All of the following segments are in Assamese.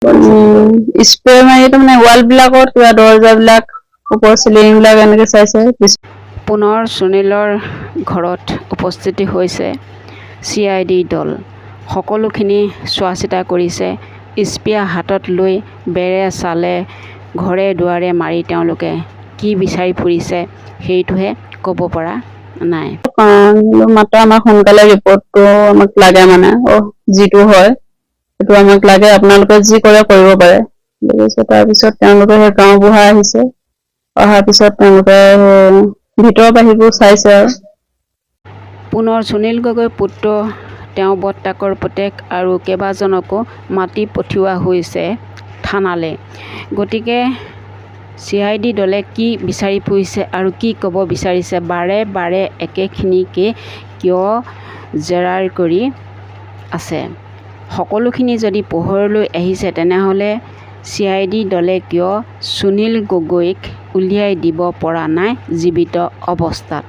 স্প্ৰে মাৰি তাৰমানে ৱাল বিলাকত কিবা দৰ্জাবিলাক ওপৰ চিলিং বিলাক এনেকে চাইছে। পুনৰ সুনীলৰ ঘৰত উপস্থিতি হৈছে CID দল। সকলোখিনি চোৱা চিতা কৰিছে। স্প্ৰে হাতত লৈ বেৰে চালে ঘৰে দুৱাৰে মাৰি তেওঁলোকে কি বিচাৰি ফুৰিছে সেইটোহে ক'ব পৰা নাই। মাত্ৰ আমাক সোনকালে ৰিপৰ্টটো আমাক লাগে মানে যিটো হয় সেইটো আমাক লাগে, আপোনালোকে যি কৰে কৰিব পাৰে। তাৰপিছত তেওঁলোকে সেই গাঁওবুঢ়া আহিছে, অহাৰ পিছত তেওঁলোকে ভিতৰৰ বাহিৰবোৰ চাইছে আৰু। পুনৰ সুনীল গগৈ পুত্ৰ, তেওঁ বৰ্তাকৰ পুতেক আৰু কেইবাজনকো মাতি পঠিওৱা হৈছে থানালৈ। গতিকে CID দলে কি বিচাৰি ফুৰিছে আৰু কি ক'ব বিচাৰিছে, বাৰে বাৰে একেখিনিকে কিয় জেৰাৰ কৰি আছে। সকলোখিনি যদি পোহৰলৈ আহিছে তেনেহ'লে CID দলে কিয় সুনীল গগৈক উলিয়াই দিব পৰা নাই জীৱিত অৱস্থাত।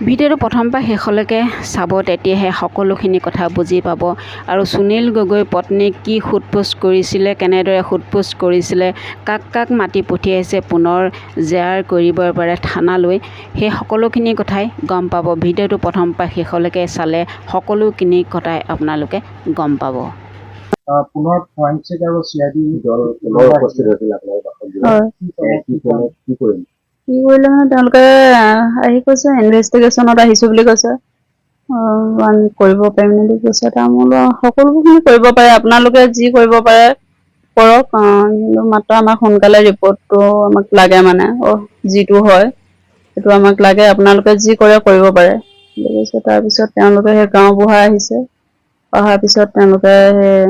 ভিডিঅ'টো প্ৰথম পৰা শেষলৈকে চাব, তেতিয়াহে সকলোখিনি কথা বুজি পাব। আৰু সুনীল গগৈৰ পত্নীক কি সোধপোছ কৰিছিলে, কেনেদৰে সোধপোছ কৰিছিলে, কাক কাক মাতি পঠিয়াইছে পুনৰ জেৰাৰ কৰিবৰ বাবে থানালৈ, সেই সকলোখিনি কথাই গম পাব। ভিডিঅ'টো প্ৰথম পৰা শেষলৈকে চালে সকলোখিনি কথাই আপোনালোকে গম পাব। পুনৰ ফৰেনচিক আৰু CID দল পুনৰ উপস্থিত হৈছিল আপোনালোকৰ কি কৰিলে মানে তেওঁলোকে আহি কৈছে ইনভেষ্টিগেশ্যনত আহিছো বুলি কৈছে। আমি কৰিব পাৰিম বুলি কৈছে। সকলোখিনি কৰিব পাৰে, আপোনালোকে যি কৰিব পাৰে কৰক, মাত্ৰ আমাক সোনকালে ৰিপৰ্টটো আমাক লাগে মানে যিটো হয় সেইটো আমাক লাগে, আপোনালোকে যি কৰে কৰিব পাৰে বুলি কৈছে। তাৰপিছত তেওঁলোকে সেই গাঁওবুঢ়া আহিছে, অহাৰ পিছত তেওঁলোকে সেই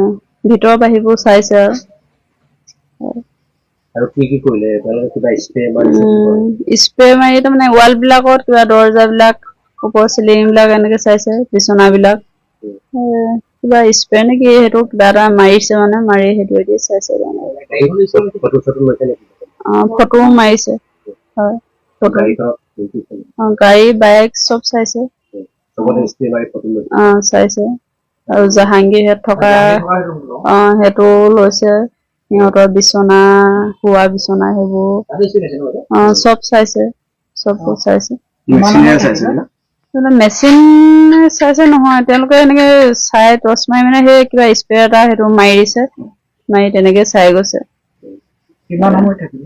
ভিতৰৰ বাহিৰবোৰ চাইছে আৰু কি কৰিলে? কিবা স্প্ৰে মাৰি তাৰমানে ৱাল বিলাকত কিবা দৰ্জাবিলাক ওপৰ চিলিং বিলাক এনেকে চাইছে, বিচনাবিলাক কিবা স্প্ৰে নেকি সেইটো কিবা এটা মাৰিছে মানে, মাৰি সেইটো চাইছে। ফটোও মাৰিছে, হয়। গাড়ী বাইক চব চাইছে, চাইছে। আৰু জাহাংগীৰহেত থকা সেইটো লৈছে, সিহঁতৰ বিচনা, শোৱা বিচনা সেইবোৰ চব চাইছে, চববোৰ চাইছে। মেচিন চাইছে নহয়, তেওঁলোকে এনেকে চাই টৰ্চ মাৰি মানে সেই কিবা স্প্ৰে এটা সেইটো মাৰি দিছে, মাৰি তেনেকে চাই গৈছে। কিমান সময় থাকিব?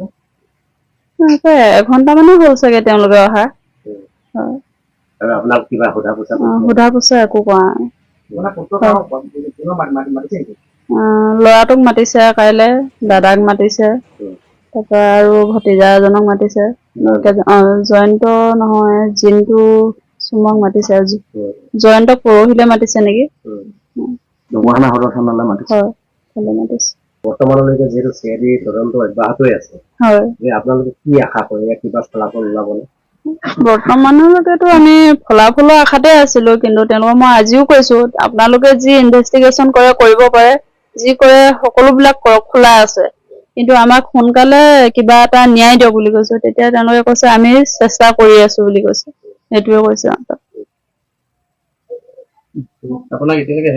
এঘন্টামানো হ'ল চাগে তেওঁলোকে অহা। সোধা পোছা একো কৰা নাই। ল'ৰাটোক মাতিছে কাইলে, দাদাক মাতিছে, তাৰপৰা আৰু ভতিজা এজনক মাতিছে। জয়ন্ত নহয়, জিন্তু চুমক মাতিছে। জয়ন্তক পৰহিলে মাতিছে নেকি? মাতিছে। বৰ্তমানলৈকে যিহেতু CID তদন্ত অব্যাহত আছে, আপোনালোকে কি আশা কৰে, কিবা ফলাফল ওলাবনে? বৰ্তমানলৈকেতো আমি ফলাফলৰ আশাতে আছিলো, কিন্তু তেওঁলোকক মই আজিও কৈছো আপোনালোকে যি ইনভেষ্টিগেশ্যন কৰে কৰিব পাৰে, যি কৰে সকলোবিলাক কৰক, খোলা আছে, কিন্তু আমাক সোনকালে কিবা এটা ন্যায় দিয়ক বুলি কৈছো। তেতিয়া তেওঁলোকে কৈছে আমি চেষ্টা কৰি আছো বুলি কৈছে, সেইটোৱে কৈছে। আপোনাক এতিয়ালৈকে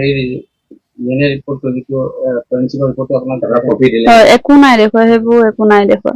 একো নাই দেখুৱা, সেইবোৰ একো নাই দেখুৱা।